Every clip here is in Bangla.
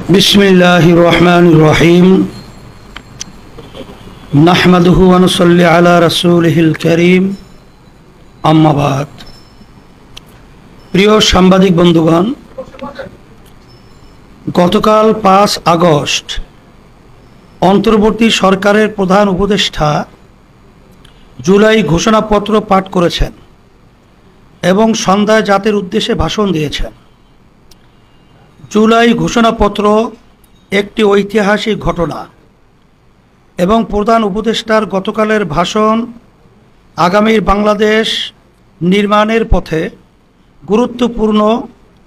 बिस्मिल्लाहिर रहमानिर रहीम नहमदुहु व नुसल्ली अला रसूलिहिल करीम अम्मा बाद। प्रिय সাংবাদিক বন্ধুগণ, গতকাল 5 আগস্ট অন্তর্বর্তী সরকারের প্রধান উপদেষ্টা জুলাই ঘোষণাপত্র পাঠ করেছেন এবং সন্ধ্যায় জাতির উদ্দেশ্যে ভাষণ দিয়েছেন। জুলাই ঘোষণাপত্র একটি ঐতিহাসিক ঘটনা এবং প্রধান উপদেষ্টার গতকালের ভাষণ আগামীর বাংলাদেশ নির্মাণের পথে গুরুত্বপূর্ণ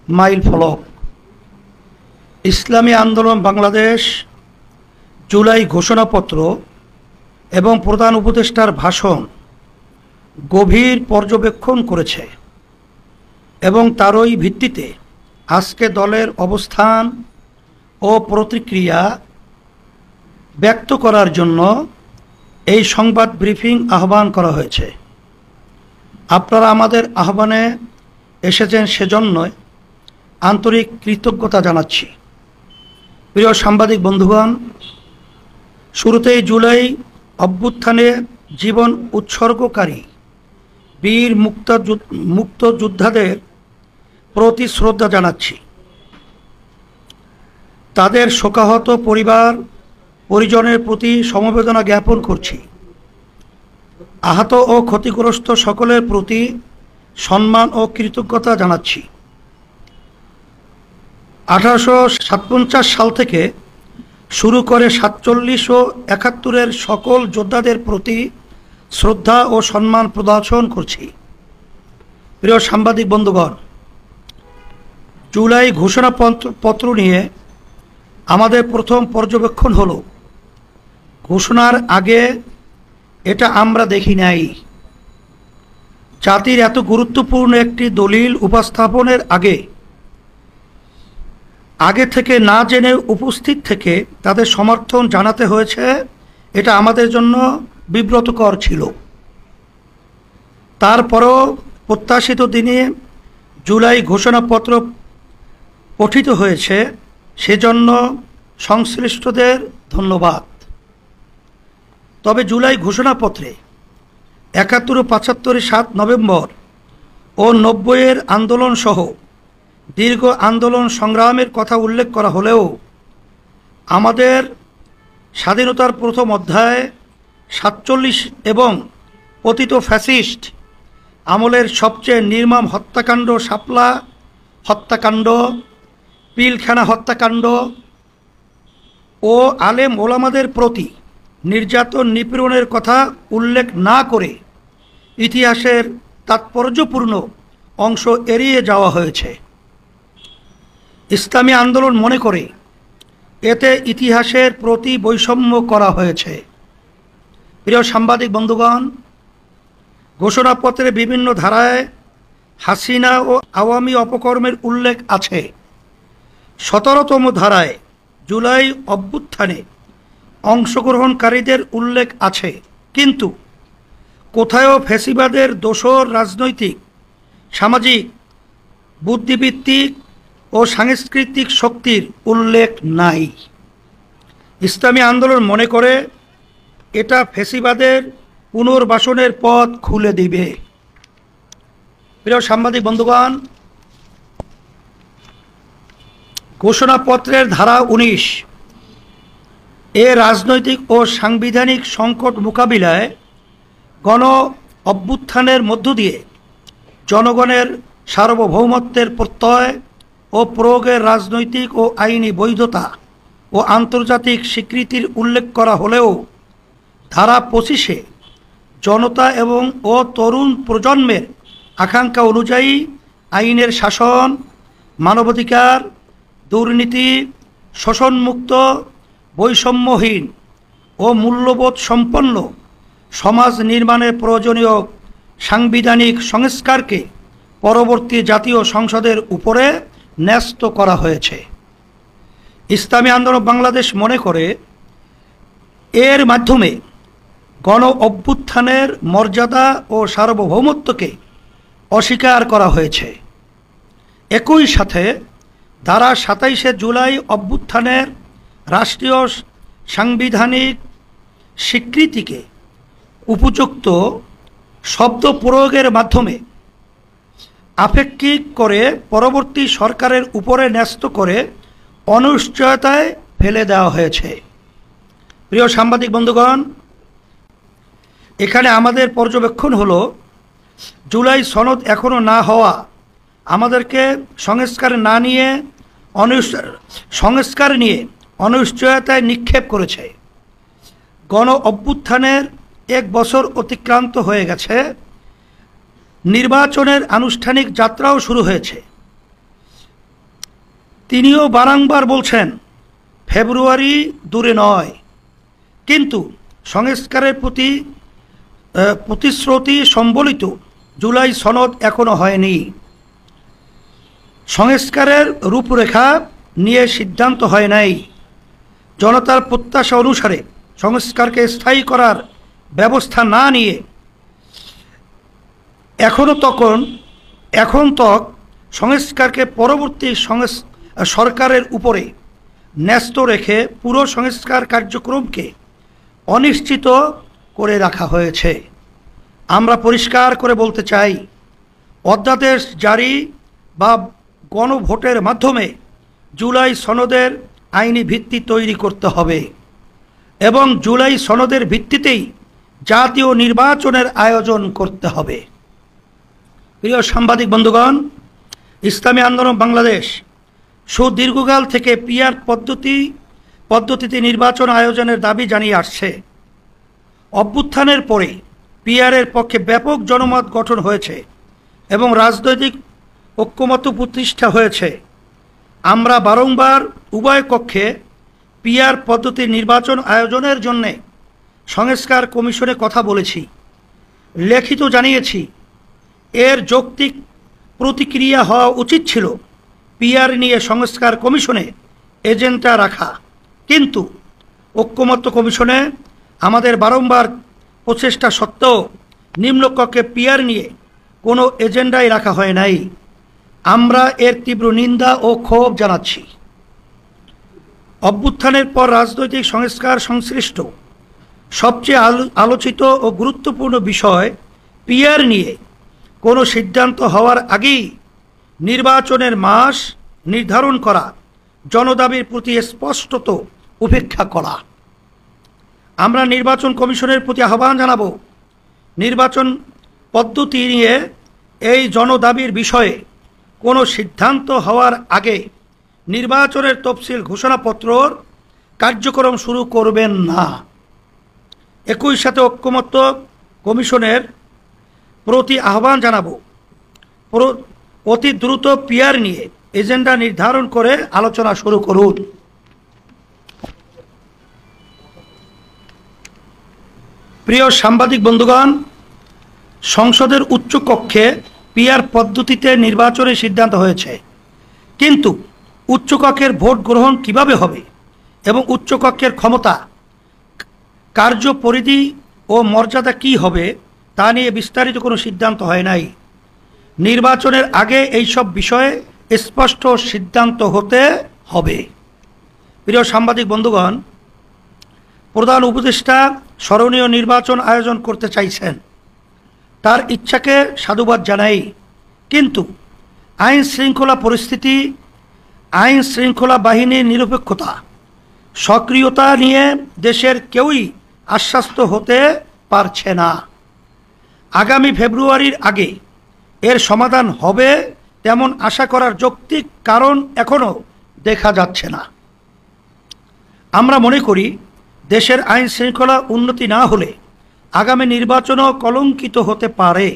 মাইলফলক। ইসলামী আন্দোলন বাংলাদেশ জুলাই ঘোষণাপত্র এবং প্রধান উপদেষ্টার ভাষণ গভীর পর্যবেক্ষণ করেছে এবং তারই ভিত্তিতে আজকে দলের অবস্থান ও প্রতিক্রিয়া ব্যক্ত করার জন্য এই সংবাদ ব্রিফিং আহ্বান করা হয়েছে। আপনারা আমাদের আহ্বানে এসেছেন সেজন্যই আন্তরিক কৃতজ্ঞতা জানাচ্ছি। প্রিয় সাংবাদিক বন্ধুগণ, শুরুতেই জুলাই অভ্যুত্থানে জীবন উৎসর্গকারী বীর মুক্তিযোদ্ধাদের প্রতি শ্রদ্ধা জানাচ্ছি। তাদের শোকাহত পরিজনের প্রতি সমবেদনা জ্ঞাপন করছি। আহত ও ক্ষতিগ্রস্ত সকলের প্রতি সম্মান ও কৃতজ্ঞতা জানাচ্ছি। 1857 সাল থেকে শুরু করে 47 ও 71-এর সকল যোদ্ধাদের প্রতি শ্রদ্ধা ও সম্মান প্রদর্শন করছি। প্রিয় সাংবাদিক বন্ধুগণ, জুলাই ঘোষণাপত্র নিয়ে আমাদের প্রথম পর্যবেক্ষণ হলো, ঘোষণার আগে এটা আমরা দেখি নাই। জাতির এত গুরুত্বপূর্ণ একটি দলিল উপস্থাপনের আগে থেকে না জেনে উপস্থিত থেকে তাদের সমর্থন জানাতে হয়েছে। এটা আমাদের জন্য বিব্রতকর ছিল। তারপরও প্রত্যাশিত দিনে জুলাই ঘোষণাপত্র পঠিত হয়েছে, সেজন্য সংশ্লিষ্টদের ধন্যবাদ। তবে জুলাই ঘোষণাপত্রে 71 ও 75 7 নভেম্বর ও 90-এর আন্দোলন সহ দীর্ঘ আন্দোলন সংগ্রামের কথা উল্লেখ করা হলেও আমাদের স্বাধীনতার প্রথম অধ্যায় 47 এবং পতিত ফ্যাসিস্ট আমলের সবচেয়ে নির্মম হত্যাকাণ্ড শাপলা হত্যাকাণ্ড, পিলখানা হত্যাকাণ্ড ও আলেম ওলামাদের প্রতি নির্যাতন নিপীড়নের কথা উল্লেখ না করে ইতিহাসের তাৎপর্যপূর্ণ অংশ এড়িয়ে যাওয়া হয়েছে। ইসলামী আন্দোলন মনে করে এতে ইতিহাসের প্রতি বৈষম্য করা হয়েছে। প্রিয় সাংবাদিক বন্ধুগণ, ঘোষণাপত্রে বিভিন্ন ধারায় হাসিনা ও আওয়ামী অপকর্মের উল্লেখ আছে। 17তম ধারায় জুলাই অভ্যুত্থানে অংশগ্রহণকারীদের উল্লেখ আছে, কিন্তু কোথাও ফ্যাসিবাদের দোসর রাজনৈতিক, সামাজিক, বুদ্ধিবৃত্তিক ও সাংস্কৃতিক শক্তির উল্লেখ নাই। ইসলামী আন্দোলন মনে করে এটা ফ্যাসিবাদের পুনর্বাসনের পথ খুলে দিবে। প্রিয় সাংবাদিক বন্ধুগণ, ঘোষণাপত্রের ধারা 19 এ রাজনৈতিক ও সাংবিধানিক সংকট মোকাবিলায় গণ অভ্যুত্থানের মধ্য দিয়ে জনগণের সার্বভৌমত্বের প্রত্যয় ও প্রয়োগের রাজনৈতিক ও আইনি বৈধতা ও আন্তর্জাতিক স্বীকৃতির উল্লেখ করা হলেও ধারা 25-এ জনতা ও তরুণ প্রজন্মের আকাঙ্ক্ষা অনুযায়ী আইনের শাসন, মানবাধিকার, দুর্নীতি, শোষণমুক্ত, বৈষম্যহীন ও মূল্যবোধ সম্পন্ন সমাজ নির্মাণের প্রয়োজনীয় সাংবিধানিক সংস্কারকে পরবর্তী জাতীয় সংসদের উপরে ন্যস্ত করা হয়েছে। ইসলামী আন্দোলন বাংলাদেশ মনে করে এর মাধ্যমে গণ অভ্যুত্থানের মর্যাদা ও সার্বভৌমত্বকে অস্বীকার করা হয়েছে। একই সাথে ধারা 27 জুলাই অভ্যুত্থানের রাষ্ট্রীয় সাংবিধানিক স্বীকৃতিকে উপযুক্ত শব্দ প্রয়োগের মাধ্যমে আপেক্ষিক করে পরবর্তী সরকারের উপরে ন্যস্ত করে অনিশ্চয়তায় ফেলে দেওয়া হয়েছে। প্রিয় সাংবাদিক বন্ধুগণ, এখানে আমাদের পর্যবেক্ষণ হলো জুলাই সনদ এখনও না হওয়া আমাদেরকে সংস্কার নিয়ে অনিশ্চয়তায় নিক্ষেপ করেছে। গণ অভ্যুত্থানের 1 বছর অতিক্রান্ত হয়ে গেছে, নির্বাচনের আনুষ্ঠানিক যাত্রাও শুরু হয়েছে। তিনিও বারংবার বলছেন ফেব্রুয়ারি দূরে নয়, কিন্তু সংস্কারের প্রতিশ্রুতি সম্বলিত জুলাই সনদ এখনো হয়নি। সংস্কারের রূপরেখা নিয়ে সিদ্ধান্ত হয় নাই। জনতার প্রত্যাশা অনুসারে সংস্কারকে স্থায়ী করার ব্যবস্থা না নিয়ে এখন তক সংস্কারকে পরবর্তী সরকারের উপরে ন্যস্ত রেখে পুরো সংস্কার কার্যক্রমকে অনিশ্চিত করে রাখা হয়েছে। আমরা পরিষ্কার করে বলতে চাই, অধ্যাদেশ জারি বা গণভোটের মাধ্যমে জুলাই সনদের আইনি ভিত্তি তৈরি করতে হবে এবং জুলাই সনদের ভিত্তিতেই জাতীয় নির্বাচনের আয়োজন করতে হবে। প্রিয় সাংবাদিক বন্ধুগণ, ইসলামী আন্দোলন বাংলাদেশ সুদীর্ঘকাল থেকে পিআর পদ্ধতিতে নির্বাচন আয়োজনের দাবি জানিয়ে আসছে। অভ্যুত্থানের পরে পিআরের পক্ষে ব্যাপক জনমত গঠন হয়েছে এবং রাজনৈতিক ঐক্যমত্য প্রতিষ্ঠা হয়েছে। আমরা বারংবার উভয় কক্ষে পিআর পদ্ধতির নির্বাচন আয়োজনের জন্য সংস্কার কমিশনে কথা বলেছি, লিখিত জানিয়েছি। এর যৌক্তিক প্রতিক্রিয়া হওয়া উচিত ছিল পিআর নিয়ে সংস্কার কমিশনে এজেন্ডা রাখা, কিন্তু ঐক্যমত্য কমিশনে আমাদের বারংবার প্রচেষ্টা সত্ত্বেও নিম্নকক্ষে পিআর নিয়ে কোনো এজেন্ডাই রাখা হয় নাই। আমরা এর তীব্র নিন্দা ও ক্ষোভ জানাচ্ছি। অভ্যুত্থানের পর রাজনৈতিক সংস্কার সংশ্লিষ্ট সবচেয়ে আলোচিত ও গুরুত্বপূর্ণ বিষয় পিআর নিয়ে কোনো সিদ্ধান্ত হওয়ার আগেই নির্বাচনের মাস নির্ধারণ করা, জনদাবির প্রতি স্পষ্টত উপেক্ষা করা। আমরা নির্বাচন কমিশনের প্রতি আহ্বান জানাব, নির্বাচন পদ্ধতি নিয়ে এই জনদাবির বিষয়ে কোনো সিদ্ধান্ত হওয়ার আগে নির্বাচনের তফসিল ঘোষণাপত্রর কার্যক্রম শুরু করবেন না। একই সাথে ঐক্যমত্য কমিশনের প্রতি আহ্বান জানাব, অতি দ্রুত পিআর নিয়ে এজেন্ডা নির্ধারণ করে আলোচনা শুরু করুন। প্রিয় সাংবাদিক বন্ধুগণ, সংসদের উচ্চ কক্ষে পিআর পদ্ধতিতে নির্বাচনের সিদ্ধান্ত হয়েছে, কিন্তু উচ্চকক্ষের ভোট গ্রহণ কিভাবে হবে এবং উচ্চকক্ষের ক্ষমতা, কার্যপরিধি ও মর্যাদা কি হবে তা নিয়ে বিস্তারিত কোনো সিদ্ধান্ত হয় নাই। নির্বাচনের আগে এইসব বিষয়ে স্পষ্ট সিদ্ধান্ত হতে হবে। প্রিয় সাংবাদিক বন্ধুগণ, প্রধান উপদেষ্টা স্মরণীয় নির্বাচন আয়োজন করতে চাইছেন, তার ইচ্ছাকে সাধুবাদ জানাই, কিন্তু আইন শৃঙ্খলা বাহিনীর নিরপেক্ষতা, সক্রিয়তা নিয়ে দেশের কেউই আশ্বস্ত হতে পারছে না। আগামী ফেব্রুয়ারির আগে এর সমাধান হবে তেমন আশা করার যৌক্তিক কারণ এখনও দেখা যাচ্ছে না। আমরা মনে করি দেশের আইন শৃঙ্খলা উন্নতি না হলে আগামী নির্বাচনও কলঙ্কিত হতে পারে।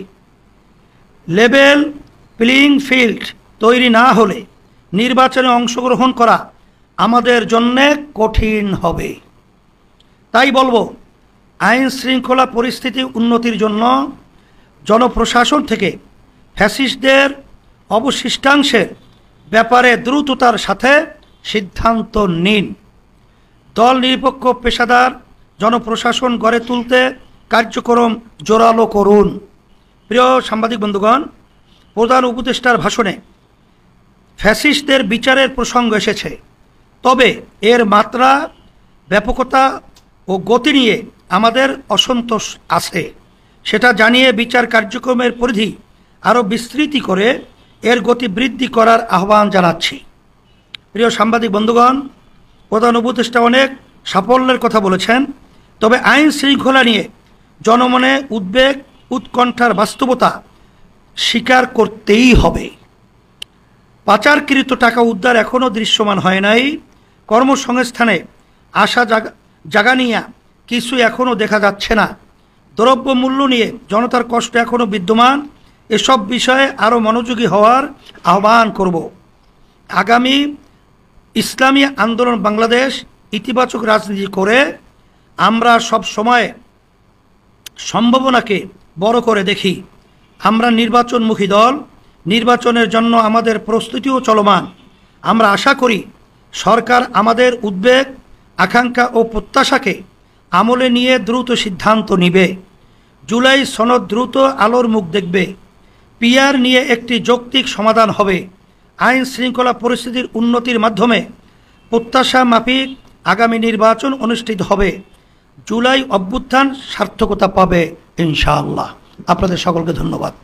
লেভেল প্লেয়িং ফিল্ড তৈরি না হলে নির্বাচনে অংশগ্রহণ করা আমাদের জন্য কঠিন হবে। তাই বলবো, আইন শৃঙ্খলা পরিস্থিতি উন্নতির জন্য জনপ্রশাসন থেকে ফ্যাসিস্টদের অবশিষ্টাংশের ব্যাপারে দ্রুততার সাথে সিদ্ধান্ত নিন। দল নিরপেক্ষ পেশাদার জনপ্রশাসন গড়ে তুলতে কার্যক্রম জোরালো করুন। প্রিয় সাংবাদিক বন্ধুগণ, প্রধান উপদেষ্টার ভাষণে ফ্যাসিস্টদের বিচারের প্রসঙ্গ এসেছে, তবে এর মাত্রা, ব্যাপকতা ও গতি নিয়ে আমাদের অসন্তোষ আছে। সেটা জানিয়ে বিচার কার্যক্রমের পরিধি আরও বিস্তৃতি করে এর গতি বৃদ্ধি করার আহ্বান জানাচ্ছি। প্রিয় সাংবাদিক বন্ধুগণ, প্রধান উপদেষ্টা অনেক সাফল্যের কথা বলেছেন, তবে আইন শৃঙ্খলা নিয়ে জনমনে উদ্বেগ, উৎকণ্ঠার বাস্তবতা স্বীকার করতেই হবে। পাচারকৃত টাকা উদ্ধার এখনও দৃশ্যমান হয় নাই। কর্মসংস্থানে আশা জাগানিয়া কিছু এখনও দেখা যাচ্ছে না। দ্রব্যমূল্য নিয়ে জনতার কষ্ট এখনও বিদ্যমান। এসব বিষয়ে আরও মনোযোগী হওয়ার আহ্বান করব। আগামী ইসলামী আন্দোলন বাংলাদেশ ইতিবাচক রাজনীতি করে আমরা সব সময় সম্ভাবনাকে বড় করে দেখি। আমরা নির্বাচনমুখী দল, নির্বাচনের জন্য আমাদের প্রস্তুতিও চলমান। আমরা আশা করি সরকার আমাদের উদ্বেগ, আকাঙ্ক্ষা ও প্রত্যাশাকে আমলে নিয়ে দ্রুত সিদ্ধান্ত নিবে। জুলাই সনদ দ্রুত আলোর মুখ দেখবে। পিআর নিয়ে একটি যৌক্তিক সমাধান হবে। আইন শৃঙ্খলা পরিস্থিতির উন্নতির মাধ্যমে প্রত্যাশা মাফিক আগামী নির্বাচন অনুষ্ঠিত হবে। জুলাই অভ্যুত্থান সার্থকতা পাবে ইনশাআল্লাহ। আপনাদের সকলকে ধন্যবাদ।